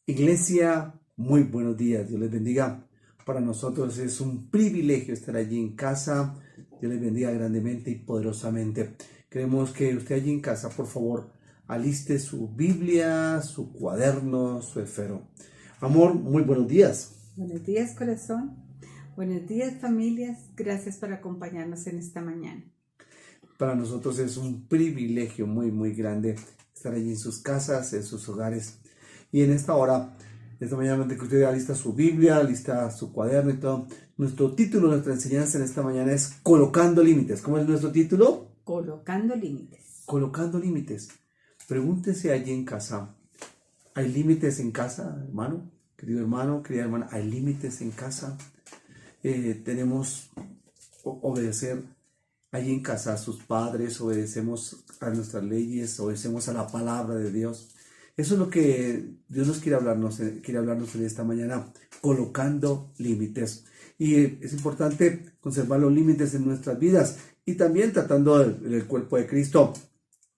Iglesia, muy buenos días, Dios les bendiga. Para nosotros es un privilegio estar allí en casa. Dios les bendiga grandemente y poderosamente. Queremos que usted allí en casa, por favor, aliste su Biblia, su cuaderno, su esfero. Amor, muy buenos días. Buenos días, corazón. Buenos días, familias. Gracias por acompañarnos en esta mañana. Para nosotros es un privilegio muy grande estar allí en sus casas, en sus hogares. Y en esta hora, esta mañana, que usted alista su Biblia, alista su cuaderno y todo, nuestro título, nuestra enseñanza en esta mañana es Colocando Límites. ¿Cómo es nuestro título? Colocando límites. Colocando límites. Pregúntese allí en casa, ¿hay límites en casa, hermano? Querido hermano, querida hermana, ¿hay límites en casa? Tenemos obedecer allí en casa a sus padres, obedecemos a nuestras leyes, obedecemos a la palabra de Dios. Eso es lo que Dios nos quiere hablarnos en esta mañana, colocando límites. Y es importante conservar los límites en nuestras vidas y también tratando del cuerpo de Cristo.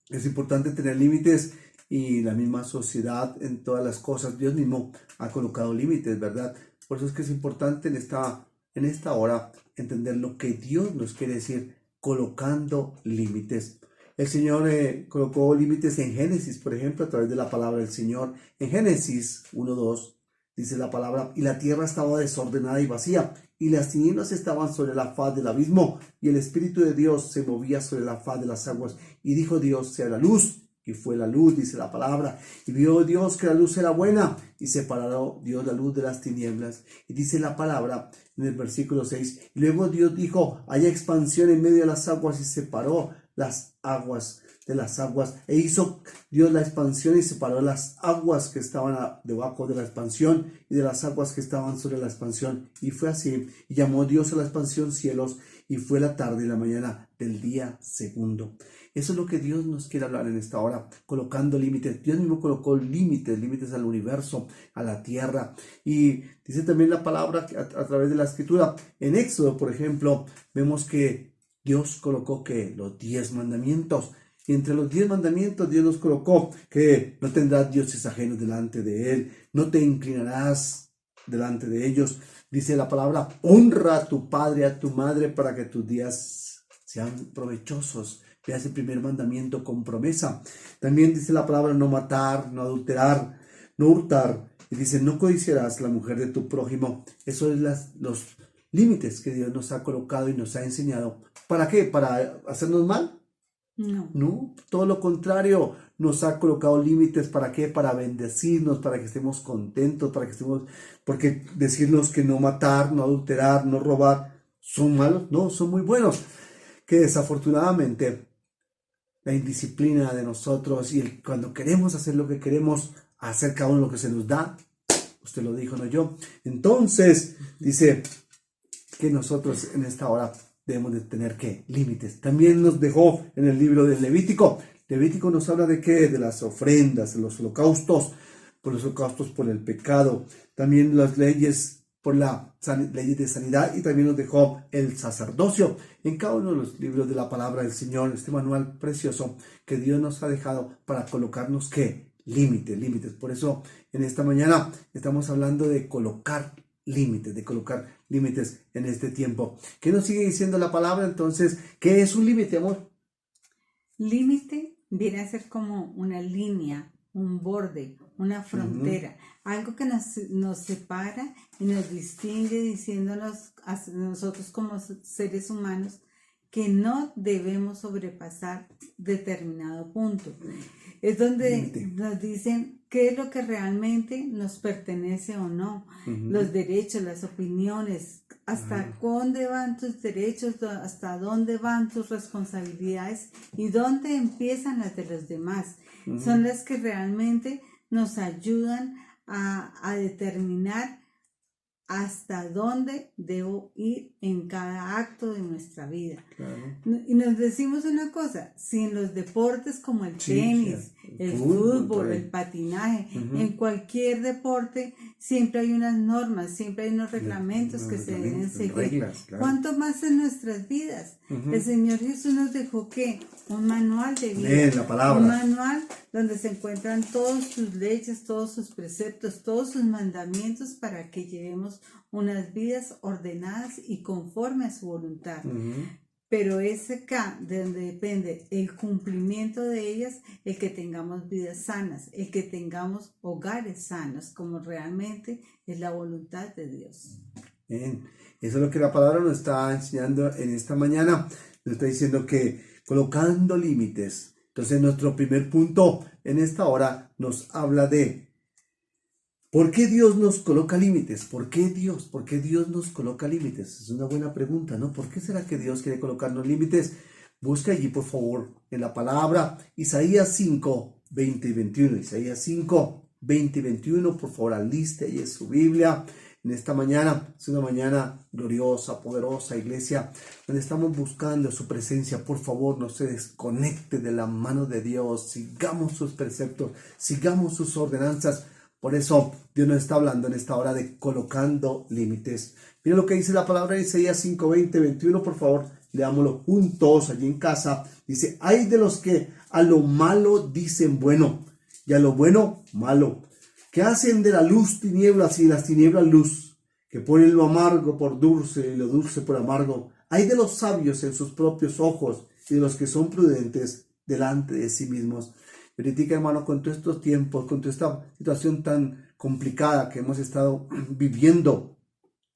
Es importante tener límites y la misma sociedad en todas las cosas. Dios mismo ha colocado límites, ¿verdad? Por eso es que es importante en esta hora entender lo que Dios nos quiere decir colocando límites. El Señor colocó límites en Génesis, por ejemplo, a través de la palabra del Señor. En Génesis 1:2 dice la palabra, y la tierra estaba desordenada y vacía, y las tinieblas estaban sobre la faz del abismo, y el Espíritu de Dios se movía sobre la faz de las aguas. Y dijo Dios, sea la luz, y fue la luz, dice la palabra. Y vio Dios que la luz era buena, y separó Dios la luz de las tinieblas. Y dice la palabra en el versículo 6, y luego Dios dijo, haya expansión en medio de las aguas, y separó las aguas de las aguas, e hizo Dios la expansión y separó las aguas que estaban debajo de la expansión y de las aguas que estaban sobre la expansión, y fue así, y llamó Dios a la expansión cielos, y fue la tarde y la mañana del día segundo. Eso es lo que Dios nos quiere hablar en esta hora, colocando límites. Dios mismo colocó límites al universo, a la tierra, y dice también la palabra a través de la escritura. En Éxodo, por ejemplo, vemos que Dios colocó que los 10 mandamientos, y entre los 10 mandamientos Dios nos colocó que no tendrás dioses ajenos delante de él, no te inclinarás delante de ellos. Dice la palabra, honra a tu padre y a tu madre para que tus días sean provechosos. Veas el primer mandamiento con promesa. También dice la palabra, no matar, no adulterar, no hurtar. Y dice, no codiciarás la mujer de tu prójimo. Eso es los límites que Dios nos ha colocado y nos ha enseñado. ¿Para qué? ¿Para hacernos mal? No, todo lo contrario, nos ha colocado límites. ¿Para qué? Para bendecirnos, para que estemos contentos, porque decirnos que no matar, no adulterar, no robar, ¿son malos? No, son muy buenos. Que desafortunadamente la indisciplina de nosotros y cuando queremos hacer lo que queremos, hacer cada uno lo que se nos da, usted lo dijo, no yo. Entonces, dice que nosotros en esta hora debemos de tener ¿qué? Límites. También nos dejó en el libro del Levítico. Levítico nos habla de qué? De las ofrendas, de los holocaustos por el pecado. También las leyes por la leyes de sanidad, y también nos dejó el sacerdocio. En cada uno de los libros de la palabra del Señor, este manual precioso que Dios nos ha dejado para colocarnos ¿qué? Límites. Por eso en esta mañana estamos hablando de colocar límites en este tiempo. ¿Qué nos sigue diciendo la palabra entonces? ¿Qué es un límite, amor? Límite viene a ser como una línea, un borde, una frontera, algo que nos separa y nos distingue, diciéndonos a nosotros como seres humanos que no debemos sobrepasar determinado punto. Es donde nos dicen qué es lo que realmente nos pertenece o no, los derechos, las opiniones, hasta dónde van tus derechos, hasta dónde van tus responsabilidades y dónde empiezan las de los demás. Son las que realmente nos ayudan a determinar hasta dónde debo ir en cada acto de nuestra vida. Claro. Y nos decimos una cosa, si en los deportes como el tenis, el Fútbol, fútbol, el right. patinaje, Ujú. en cualquier deporte siempre hay unas normas, siempre hay unos reglamentos Los que se deben reglamentos, seguir. reglas, claro. ¿Cuánto más en nuestras vidas? Ujú. El Señor Jesús nos dejó ¿qué? Un manual de vida. Amén, la palabra. Un manual donde se encuentran todas sus leyes, todos sus preceptos, todos sus mandamientos para que llevemos unas vidas ordenadas y conforme a su voluntad. Ujú. Pero es acá de donde depende el cumplimiento de ellas, el que tengamos vidas sanas, el que tengamos hogares sanos, como realmente es la voluntad de Dios. Bien. Eso es lo que la palabra nos está enseñando en esta mañana. Nos está diciendo que colocando límites. Entonces nuestro primer punto en esta hora nos habla de ¿por qué Dios nos coloca límites? ¿Por qué Dios? ¿Por qué Dios nos coloca límites? Es una buena pregunta, ¿no? ¿Por qué será que Dios quiere colocarnos límites? Busca allí, por favor, en la palabra Isaías 5, 20 y 21. Isaías 5, 20 y 21, por favor, aliste ahí en su Biblia. En esta mañana, es una mañana gloriosa, poderosa, iglesia, donde estamos buscando su presencia. Por favor, no se desconecte de la mano de Dios. Sigamos sus preceptos, sigamos sus ordenanzas. Por eso Dios nos está hablando en esta hora de colocando límites. Mira lo que dice la palabra de Isaías 5, 20, 21, por favor, leámoslo juntos allí en casa. Dice, hay de los que a lo malo dicen bueno y a lo bueno malo, que hacen de la luz tinieblas y de las tinieblas luz, que ponen lo amargo por dulce y lo dulce por amargo. Hay de los sabios en sus propios ojos y de los que son prudentes delante de sí mismos. Ahorita, hermano, con todos estos tiempos, con toda esta situación tan complicada que hemos estado viviendo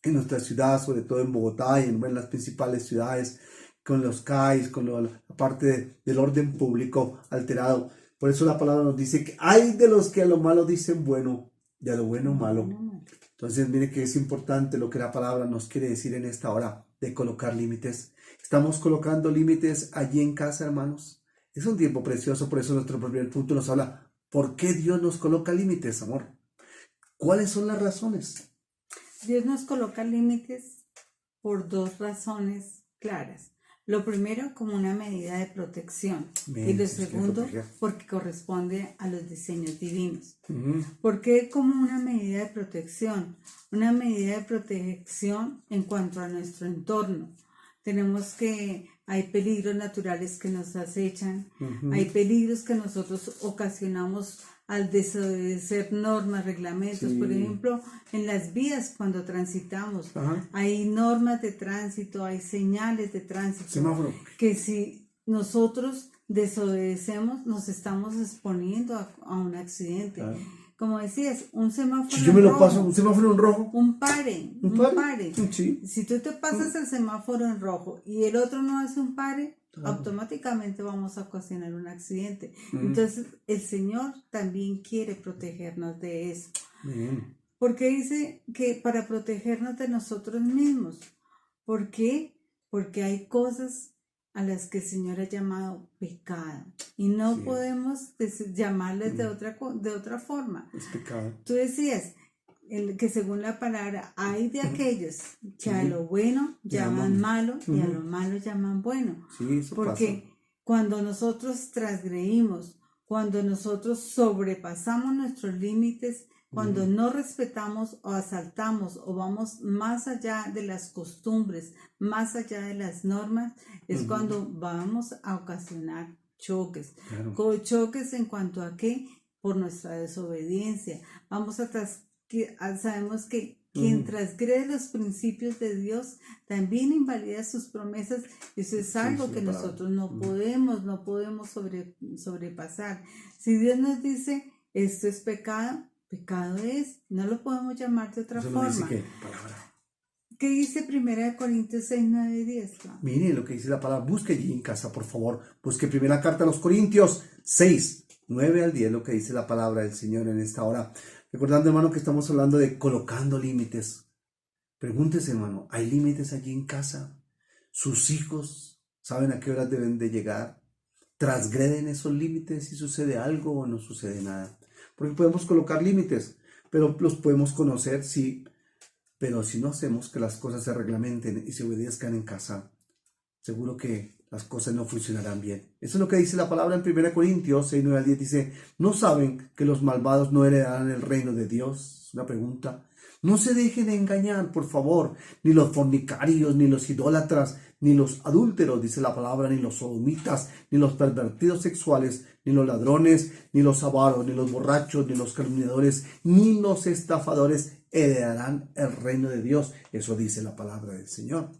en nuestra ciudad, sobre todo en Bogotá y en las principales ciudades, con los CAIs, con la parte del orden público alterado. Por eso la palabra nos dice que hay de los que a lo malo dicen bueno y a lo bueno malo. Entonces, mire que es importante lo que la palabra nos quiere decir en esta hora de colocar límites. Estamos colocando límites allí en casa, hermanos. Es un tiempo precioso, por eso nuestro primer punto nos habla, ¿por qué Dios nos coloca límites, amor? ¿Cuáles son las razones? Dios nos coloca límites por dos razones claras. Lo primero, como una medida de protección. Bien, y lo sí, segundo, sí, porque corresponde a los diseños divinos. Uh-huh. ¿Por qué como una medida de protección? Una medida de protección en cuanto a nuestro entorno. Tenemos que hay peligros naturales que nos acechan, hay peligros que nosotros ocasionamos al desobedecer normas, reglamentos. Sí. Por ejemplo, en las vías cuando transitamos, Ajá. hay normas de tránsito, hay señales de tránsito, Semáforo. que si nosotros desobedecemos nos estamos exponiendo a un accidente. Claro. Como decías, un semáforo Si yo me lo rojo, paso, un semáforo en rojo. un pare. Sí. Si tú te pasas el semáforo en rojo y el otro no hace un pare, Claro. automáticamente vamos a ocasionar un accidente. Entonces, el Señor también quiere protegernos de eso. Bien. Porque dice que para protegernos de nosotros mismos. ¿Por qué? Porque hay cosas a las que el Señor ha llamado pecado y no Sí. podemos llamarles de otra forma. Es pecado. Tú decías que según la palabra hay de aquellos que a lo bueno llaman malo y a lo malo llaman bueno. Sí, eso porque pasa. cuando nosotros transgreímos, cuando nosotros sobrepasamos nuestros límites, cuando no respetamos o asaltamos o vamos más allá de las costumbres, más allá de las normas, es cuando vamos a ocasionar choques. Claro. Choques en cuanto a qué, por nuestra desobediencia. Sabemos que quien transgrede los principios de Dios también invalida sus promesas. Eso es algo que nosotros no podemos sobrepasar. Si Dios nos dice, esto es pecado, pecado es, no lo podemos llamar de otra Eso forma. no dice qué palabra. ¿Qué dice 1 Corintios 6, 9 y 10? Mire lo que dice la palabra. Busque allí en casa, por favor. Busque primera carta a los Corintios 6, 9 al 10, lo que dice la palabra del Señor en esta hora. Recordando, hermano, que estamos hablando de colocando límites. Pregúntese, hermano, ¿hay límites allí en casa? ¿Sus hijos saben a qué horas deben de llegar? ¿Transgreden esos límites si sucede algo o no sucede nada? Porque podemos colocar límites, pero los podemos conocer, sí. Pero si no hacemos que las cosas se reglamenten y se obedezcan en casa, seguro que las cosas no funcionarán bien. Eso es lo que dice la palabra en 1 Corintios 6, 9 al 10. Dice, ¿no saben que los malvados no heredarán el reino de Dios? Es una pregunta. No se dejen engañar, por favor, ni los fornicarios, ni los idólatras, ni los adúlteros, dice la palabra, ni los sodomitas, ni los pervertidos sexuales, ni los ladrones, ni los avaros, ni los borrachos, ni los calumniadores, ni los estafadores heredarán el reino de Dios. Eso dice la palabra del Señor.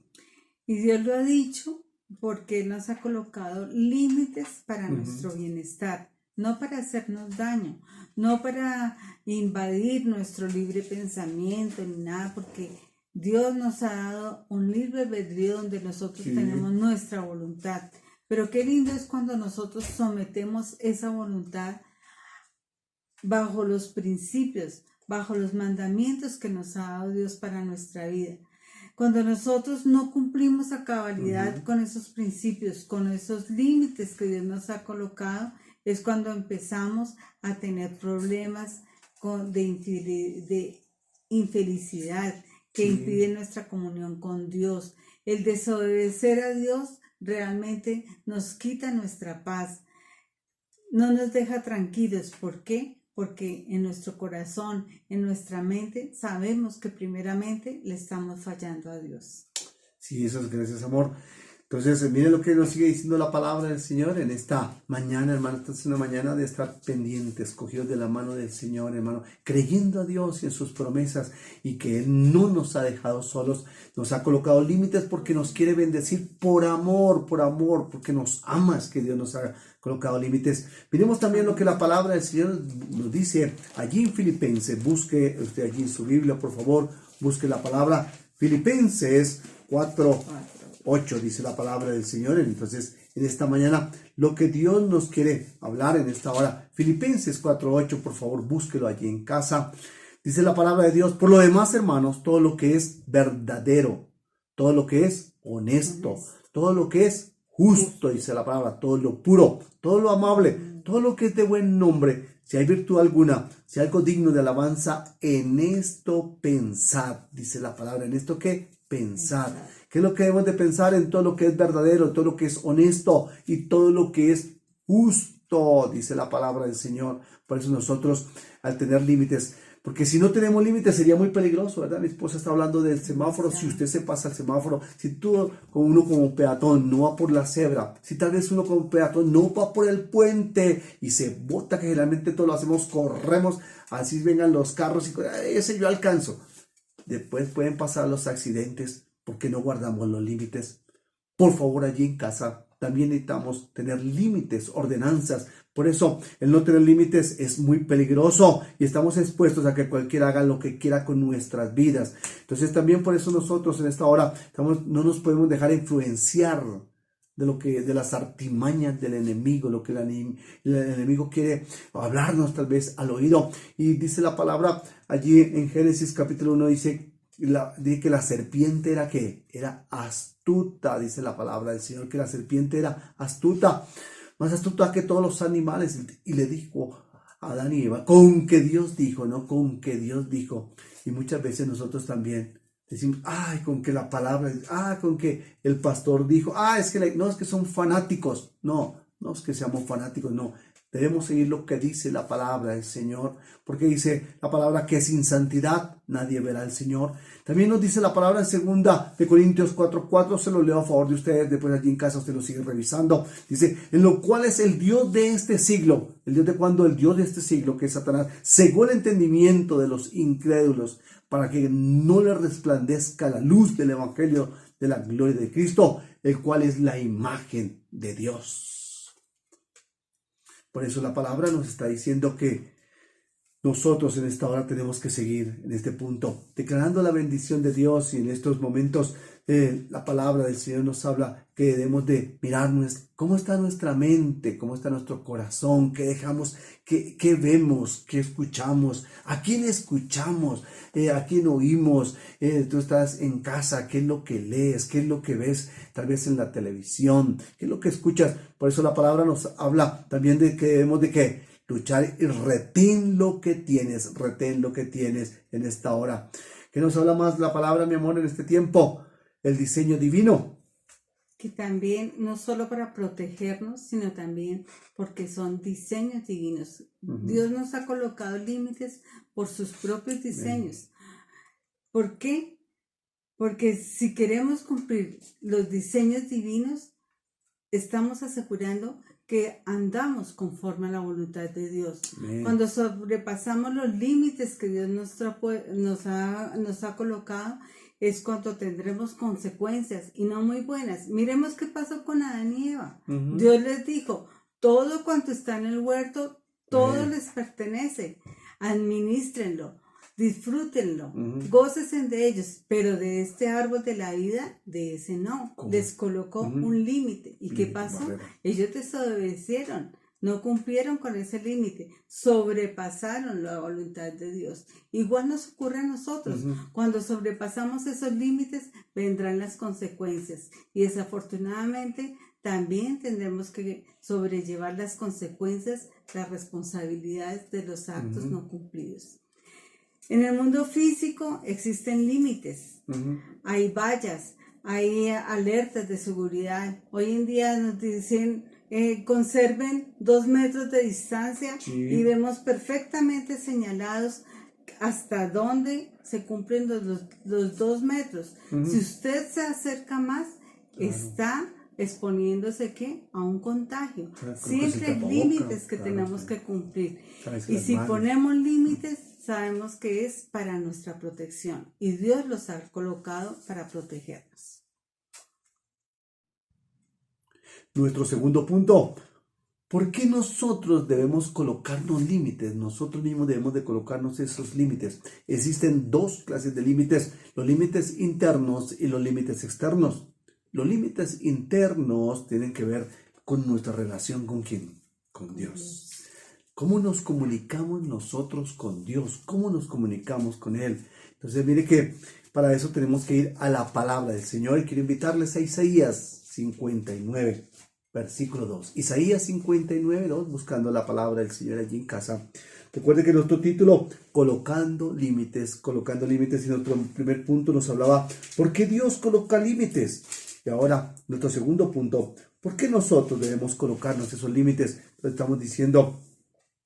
Y Dios lo ha dicho porque nos ha colocado límites para nuestro bienestar, no para hacernos daño, no para invadir nuestro libre pensamiento ni nada, porque Dios nos ha dado un libre albedrío donde nosotros tenemos nuestra voluntad. Pero qué lindo es cuando nosotros sometemos esa voluntad bajo los principios, bajo los mandamientos que nos ha dado Dios para nuestra vida. Cuando nosotros no cumplimos a cabalidad con esos principios, con esos límites que Dios nos ha colocado, es cuando empezamos a tener problemas de infelicidad que impiden nuestra comunión con Dios. El desobedecer a Dios realmente nos quita nuestra paz, no nos deja tranquilos. ¿Por qué? Porque en nuestro corazón, en nuestra mente, sabemos que primeramente le estamos fallando a Dios. Sí, eso es gracias, amor. Entonces, miren lo que nos sigue diciendo la palabra del Señor en esta mañana, hermano. Esta es una mañana de estar pendientes, cogidos de la mano del Señor, hermano, creyendo a Dios y en sus promesas, y que Él no nos ha dejado solos, nos ha colocado límites porque nos quiere bendecir por amor, porque nos ama, es que Dios nos ha colocado límites. Miremos también lo que la palabra del Señor nos dice allí en Filipenses. Busque usted allí en su Biblia, por favor, busque la palabra Filipenses 4:8, dice la palabra del Señor. Entonces, en esta mañana, lo que Dios nos quiere hablar en esta hora, Filipenses 4:8, por favor, búsquelo allí en casa. Dice la palabra de Dios: por lo demás, hermanos, todo lo que es verdadero, todo lo que es honesto, todo lo que es justo, dice la palabra, todo lo puro, todo lo amable, todo lo que es de buen nombre, si hay virtud alguna, si hay algo digno de alabanza, en esto pensad, dice la palabra. ¿En esto qué? Pensad. ¿Qué es lo que debemos de pensar? En todo lo que es verdadero, todo lo que es honesto y todo lo que es justo, dice la palabra del Señor. Por eso nosotros, al tener límites, porque si no tenemos límites sería muy peligroso, ¿verdad? Mi esposa está hablando del semáforo. Si usted se pasa el semáforo, si uno como peatón no va por la cebra, si tal vez uno como peatón no va por el puente y se bota, que generalmente todo lo hacemos, corremos, así vengan los carros y ese yo alcanzo. Después pueden pasar los accidentes porque no guardamos los límites. Por favor, allí en casa también necesitamos tener límites, ordenanzas. Por eso, el no tener límites es muy peligroso y estamos expuestos a que cualquiera haga lo que quiera con nuestras vidas. Entonces, también por eso nosotros en esta hora no nos podemos dejar influenciar de las artimañas del enemigo, lo que el enemigo quiere hablarnos tal vez al oído. Y dice la palabra allí en Génesis capítulo 1, dice que la serpiente era ¿qué? Era astuta, dice la palabra del Señor, que la serpiente era astuta, más astuta que todos los animales. Y le dijo a Adán y Eva, con que Dios dijo, ¿no? Con que Dios dijo. Y muchas veces nosotros también decimos, ay, con que la palabra, con que el pastor dijo, es que son fanáticos. No es que seamos fanáticos, no. Debemos seguir lo que dice la palabra del Señor, porque dice la palabra que sin santidad nadie verá al Señor. También nos dice la palabra en 2 de Corintios 4:4, se lo leo a favor de ustedes, después allí en casa usted lo sigue revisando. Dice, en lo cual es el Dios de este siglo. ¿El Dios de cuándo? El Dios de este siglo, que es Satanás, cegó el entendimiento de los incrédulos, para que no les resplandezca la luz del evangelio de la gloria de Cristo, el cual es la imagen de Dios. Por eso la palabra nos está diciendo que nosotros en esta hora tenemos que seguir en este punto, declarando la bendición de Dios. Y en estos momentos la palabra del Señor nos habla que debemos de mirar cómo está nuestra mente, cómo está nuestro corazón, qué dejamos, qué vemos, qué escuchamos, a quién escuchamos, a quién oímos. Tú estás en casa, qué es lo que lees, qué es lo que ves tal vez en la televisión, qué es lo que escuchas. Por eso la palabra nos habla también de que debemos de luchar y retén lo que tienes en esta hora. ¿Qué nos habla más la palabra, mi amor, en este tiempo? El diseño divino. que también no solo para protegernos, sino también porque son diseños divinos. Dios nos ha colocado límites por sus propios diseños. ¿Por qué? Porque si queremos cumplir los diseños divinos, estamos asegurando que andamos conforme a la voluntad de Dios. Amén. Cuando sobrepasamos los límites que Dios nos ha colocado, es cuando tendremos consecuencias y no muy buenas. Miremos qué pasó con Adán y Eva. Dios les dijo, todo cuanto está en el huerto, todo les pertenece. Administrenlo, disfrútenlo, gócesen de ellos, pero de este árbol de la vida, de ese no. Les colocó un límite. ¿Y qué pasó? Barrera. Ellos desobedecieron. No cumplieron con ese límite, sobrepasaron la voluntad de Dios. Igual nos ocurre a nosotros. Cuando sobrepasamos esos límites, vendrán las consecuencias. Y desafortunadamente, también tendremos que sobrellevar las consecuencias, las responsabilidades de los actos no cumplidos. En el mundo físico existen límites. Hay vallas, hay alertas de seguridad. Hoy en día nos dicen conserven 2 metros de distancia y vemos perfectamente señalados hasta dónde se cumplen los 2 metros. Si usted se acerca más, está exponiéndose ¿qué? A un contagio. Siempre hay límites que tenemos que cumplir. Y si ponemos límites, sabemos que es para nuestra protección. Y Dios los ha colocado para protegernos. Nuestro segundo punto, ¿por qué nosotros debemos colocarnos límites? Nosotros mismos debemos de colocarnos esos límites. Existen 2 clases de límites, los límites internos y los límites externos. Los límites internos tienen que ver con nuestra relación con ¿quién? Con Dios. ¿Cómo nos comunicamos nosotros con Dios? ¿Cómo nos comunicamos con Él? Entonces, mire que para eso tenemos que ir a la palabra del Señor y quiero invitarles a Isaías 59. Versículo 2. Isaías 59, 2, buscando la palabra del Señor allí en casa. Recuerde que nuestro título, colocando límites, y nuestro primer punto nos hablaba, ¿por qué Dios coloca límites? Y ahora, nuestro segundo punto, ¿por qué nosotros debemos colocarnos esos límites? Pues estamos diciendo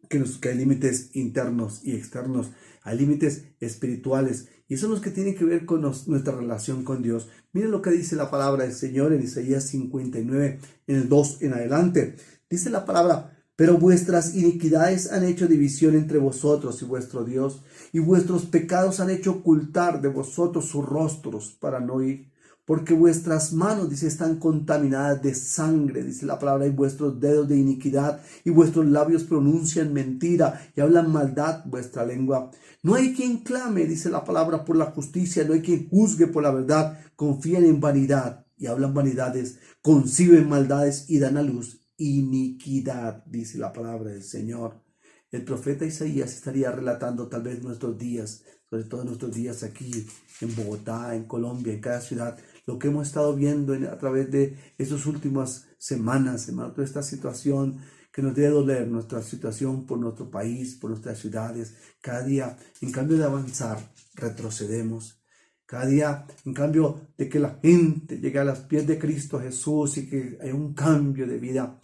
que hay límites internos y externos, hay límites espirituales, y son los que tienen que ver con nuestra relación con Dios. Miren lo que dice la palabra del Señor en Isaías 59, en el 2 en adelante. Dice la palabra, pero vuestras iniquidades han hecho división entre vosotros y vuestro Dios, y vuestros pecados han hecho ocultar de vosotros sus rostros para no oír. Porque vuestras manos, dice, están contaminadas de sangre, dice la palabra, y vuestros dedos de iniquidad, y vuestros labios pronuncian mentira, y hablan maldad vuestra lengua. No hay quien clame, dice la palabra, por la justicia, no hay quien juzgue por la verdad, confían en vanidad, y hablan vanidades, conciben maldades, y dan a luz iniquidad, dice la palabra del Señor. El profeta Isaías estaría relatando tal vez nuestros días, sobre todo nuestros días aquí en Bogotá, en Colombia, en cada ciudad, lo que hemos estado viendo a través de estas últimas semanas, hermano, toda esta situación que nos debe doler, nuestra situación por nuestro país, por nuestras ciudades. Cada día, en cambio de avanzar, retrocedemos. Cada día, en cambio de que la gente llegue a los pies de Cristo Jesús y que haya un cambio de vida,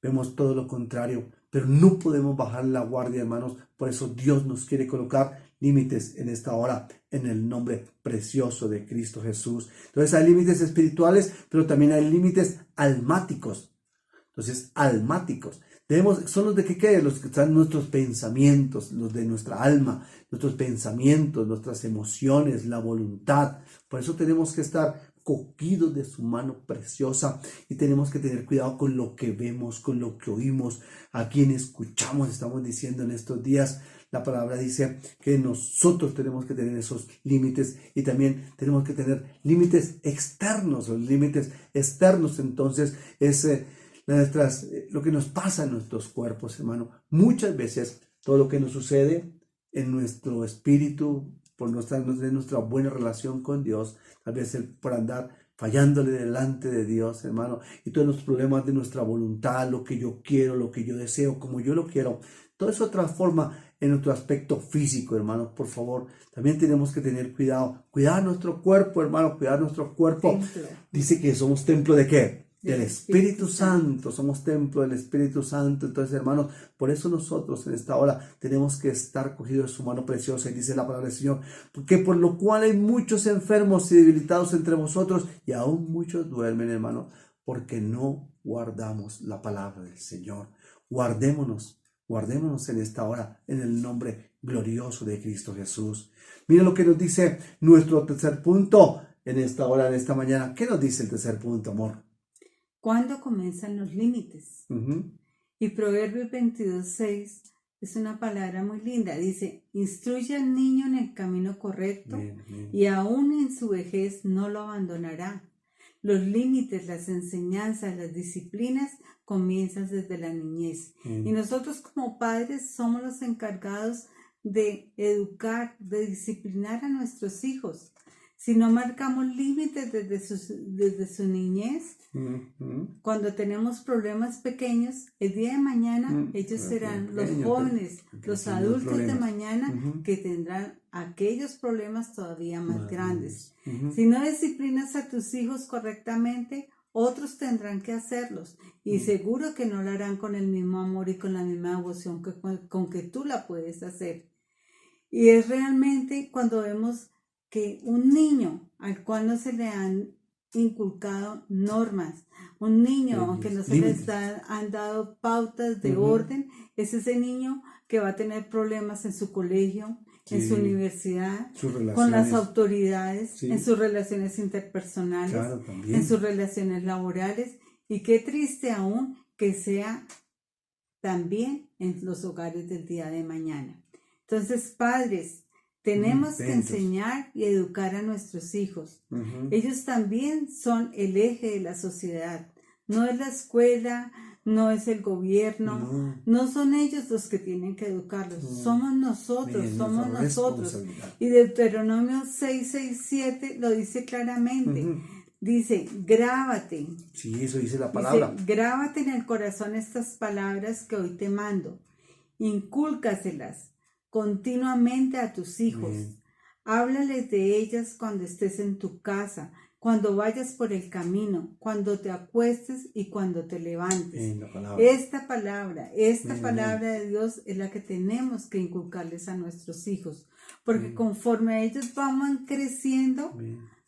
vemos todo lo contrario. Pero no podemos bajar la guardia, hermanos. Por eso Dios nos quiere colocar límites en esta hora, en el nombre precioso de Cristo Jesús. Entonces hay límites espirituales, pero también hay límites almáticos. Entonces, almáticos. Son los de ¿qué? Los que están nuestros pensamientos, los de nuestra alma, nuestros pensamientos, nuestras emociones, la voluntad. Por eso tenemos que estar cogidos de su mano preciosa y tenemos que tener cuidado con lo que vemos, con lo que oímos, a quien escuchamos. Estamos diciendo en estos días, la palabra dice que nosotros tenemos que tener esos límites y también tenemos que tener límites externos. Los límites externos entonces es lo que nos pasa en nuestros cuerpos, hermano. Muchas veces todo lo que nos sucede en nuestro espíritu, por nuestra buena relación con Dios, tal vez por andar fallándole delante de Dios, hermano, y todos los problemas de nuestra voluntad, lo que yo quiero, lo que yo deseo, como yo lo quiero, todo eso transforma en nuestro aspecto físico, hermano, por favor. También tenemos que tener cuidado, cuidar nuestro cuerpo, hermano, cuidar nuestro cuerpo. Templo. Dice que somos templo de ¿qué? Del Del Espíritu Espíritu Santo, somos templo del Espíritu Santo. Entonces, hermanos, por eso nosotros en esta hora tenemos que estar cogidos de su mano preciosa, y dice la palabra del Señor, porque por lo cual hay muchos enfermos y debilitados entre vosotros, y aún muchos duermen, hermano, porque no guardamos la palabra del Señor. Guardémonos en esta hora, en el nombre glorioso de Cristo Jesús. Mira lo que nos dice nuestro tercer punto en esta hora, en esta mañana. ¿Qué nos dice el tercer punto, amor? ¿Cuándo comienzan los límites? Y Proverbios 22:6 es una palabra muy linda. Dice, instruye al niño en el camino correcto, Bien, bien. y aún en su vejez no lo abandonará. Los límites, las enseñanzas, las disciplinas comienzan desde la niñez. Bien. Y nosotros como padres somos los encargados de educar, de disciplinar a nuestros hijos. Si no marcamos límites desde su niñez, cuando tenemos problemas pequeños, el día de mañana ellos serán los jóvenes, los adultos de mañana que tendrán aquellos problemas todavía más grandes. Si no disciplinas a tus hijos correctamente, otros tendrán que hacerlos, y seguro que no lo harán con el mismo amor y con la misma devoción con que tú la puedes hacer. Y es realmente cuando vemos que un niño al cual no se le han inculcado normas, un niño aunque no se les han dado pautas de orden, es ese niño que va a tener problemas en su colegio, en su universidad, con las autoridades, en sus relaciones interpersonales, en sus relaciones laborales, y qué triste aún que sea también en los hogares del día de mañana. Entonces, padres, tenemos que enseñar y educar a nuestros hijos. Ellos también son el eje de la sociedad. No es la escuela, no es el gobierno, no son ellos los que tienen que educarlos. Somos nosotros, Y Deuteronomio 6:6-7 lo dice claramente. Dice, grábate. Sí, eso dice la palabra. Dice, grábate en el corazón estas palabras que hoy te mando. Incúlcaselas continuamente a tus hijos. Háblales de ellas cuando estés en tu casa, cuando vayas por el camino, cuando te acuestes y cuando te levantes. Esta palabra de Dios es la que tenemos que inculcarles a nuestros hijos, porque conforme ellos van creciendo,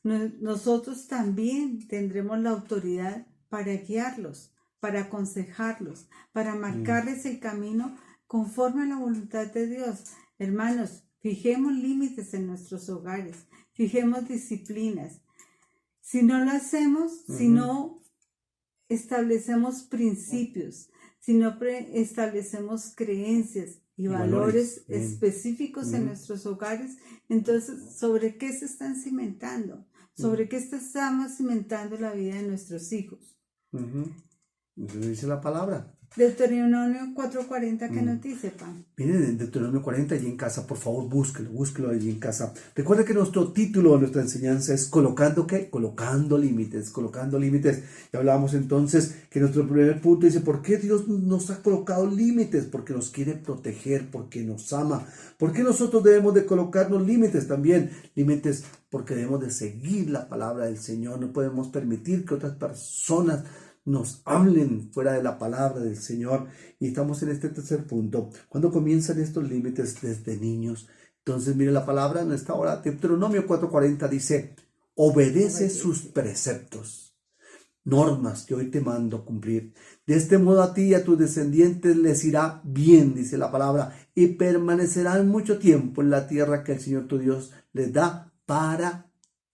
nosotros también tendremos la autoridad para guiarlos, para aconsejarlos, para marcarles el camino conforme a la voluntad de Dios. Hermanos, fijemos límites en nuestros hogares, fijemos disciplinas. Si no lo hacemos, si no establecemos principios, si no establecemos creencias y valores específicos en nuestros hogares, entonces, ¿sobre qué se están cimentando? ¿Sobre qué estamos cimentando la vida de nuestros hijos? Eso dice la palabra. Deuteronomio 4:40, ¿qué nos dice, Pan? Miren en Deuteronomio 40 allí en casa, por favor, búsquelo allí en casa. Recuerda que nuestro título de nuestra enseñanza es ¿colocando qué? Colocando límites. Y hablábamos entonces que nuestro primer punto dice, ¿por qué Dios nos ha colocado límites? Porque nos quiere proteger, porque nos ama. ¿Por qué nosotros debemos de colocarnos límites también? Límites porque debemos de seguir la palabra del Señor. No podemos permitir que otras personas nos hablen fuera de la palabra del Señor. Y estamos en este tercer punto. ¿Cuándo comienzan estos límites? Desde niños. Entonces, mire la palabra en esta hora. Deuteronomio 4:40 dice, obedece sus preceptos, normas que hoy te mando cumplir. De este modo a ti y a tus descendientes les irá bien, dice la palabra, y permanecerán mucho tiempo en la tierra que el Señor tu Dios les da para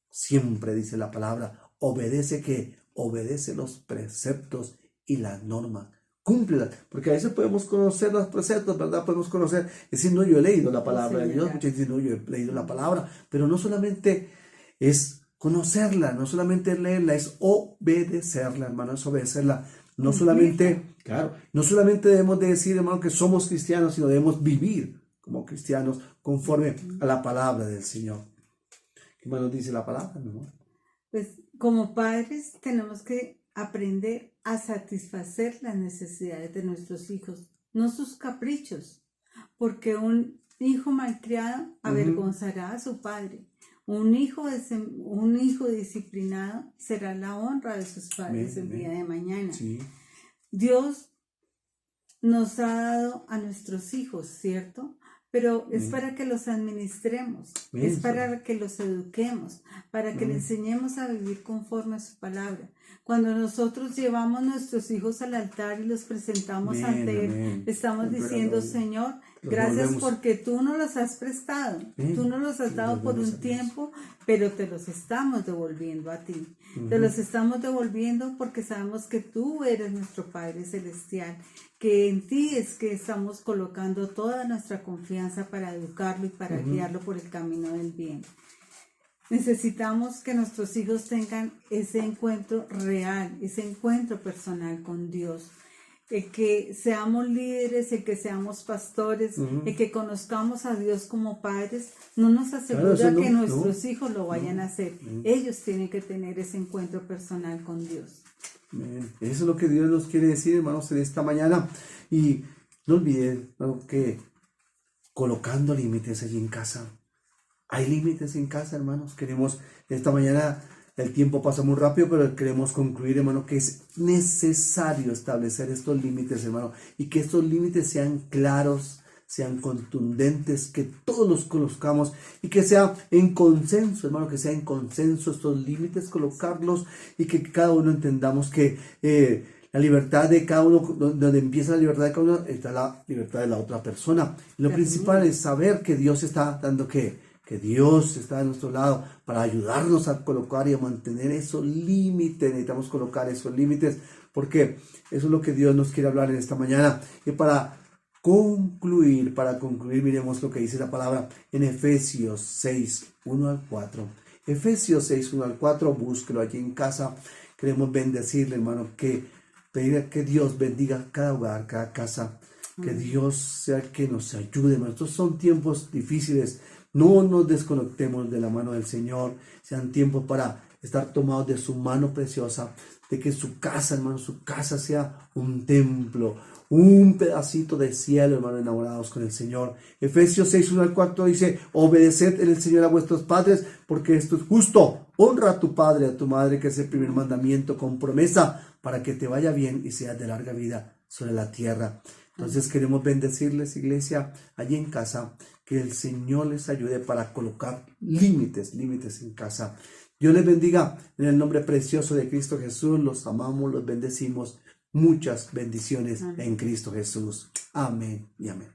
siempre, dice la palabra. Obedece los preceptos y las normas. Cúmplelas, porque a veces podemos conocer los preceptos, ¿verdad? Podemos conocer, decir, no, yo he leído la palabra de Dios, muchos dicen, no, yo he leído la palabra, pero no solamente es conocerla, no solamente leerla, es obedecerla, hermano, es obedecerla. No solamente debemos de decir, hermano, que somos cristianos, sino debemos vivir como cristianos conforme a la palabra del Señor. ¿Qué más nos dice la palabra, mi amor? Pues Como padres tenemos que aprender a satisfacer las necesidades de nuestros hijos, no sus caprichos, porque un hijo malcriado avergonzará a su padre. Un hijo disciplinado será la honra de sus padres el día de mañana. Sí. Dios nos ha dado a nuestros hijos, ¿cierto? Pero es para que los administremos, es para que los eduquemos, para que les enseñemos a vivir conforme a su palabra. Cuando nosotros llevamos nuestros hijos al altar y los presentamos ante Él, estamos diciendo, Señor, gracias porque tú nos los has prestado, tú nos los has dado por un tiempo, pero te los estamos devolviendo a ti. Te los estamos devolviendo porque sabemos que tú eres nuestro Padre Celestial, que en ti es que estamos colocando toda nuestra confianza para educarlo y para guiarlo por el camino del bien. Necesitamos que nuestros hijos tengan ese encuentro real, ese encuentro personal con Dios. El que seamos líderes, el que seamos pastores, el que conozcamos a Dios como padres, no nos asegura que nuestros hijos lo vayan a hacer. Ellos tienen que tener ese encuentro personal con Dios. Eso es lo que Dios nos quiere decir, hermanos, en esta mañana. Y no olviden, hermano, que colocando límites allí en casa. Hay límites en casa, hermanos. Queremos, esta mañana el tiempo pasa muy rápido, pero queremos concluir, hermano, que es necesario establecer estos límites, hermano, y que estos límites sean claros, sean contundentes, que todos los conozcamos y que sea en consenso, hermano, que sea en consenso estos límites, colocarlos y que cada uno entendamos que la libertad de cada uno, donde empieza la libertad de cada uno, está la libertad de la otra persona. Y lo principal es saber que Dios está dando que Dios está de nuestro lado para ayudarnos a colocar y a mantener esos límites. Necesitamos colocar esos límites porque eso es lo que Dios nos quiere hablar en esta mañana. Y para concluir, miremos lo que dice la palabra en Efesios 6, 1 al 4. Efesios 6, 1 al 4, búsquelo allí en casa. Queremos bendecirle, hermano, pedir que Dios bendiga cada hogar, cada casa. Que Dios sea el que nos ayude, hermano. Estos son tiempos difíciles. No nos desconectemos de la mano del Señor. Sean tiempos para estar tomados de su mano preciosa. De que su casa, hermano, su casa sea un templo, un pedacito de cielo, hermano, enamorados con el Señor. Efesios 6, 1 al 4 dice: obedeced en el Señor a vuestros padres, porque esto es justo. Honra a tu padre y a tu madre, que es el primer mandamiento, con promesa, para que te vaya bien y seas de larga vida sobre la tierra. Entonces queremos bendecirles, iglesia, allí en casa, que el Señor les ayude para colocar límites en casa. Dios les bendiga en el nombre precioso de Cristo Jesús. Los amamos, los bendecimos. Muchas bendiciones en Cristo Jesús. Amén y amén.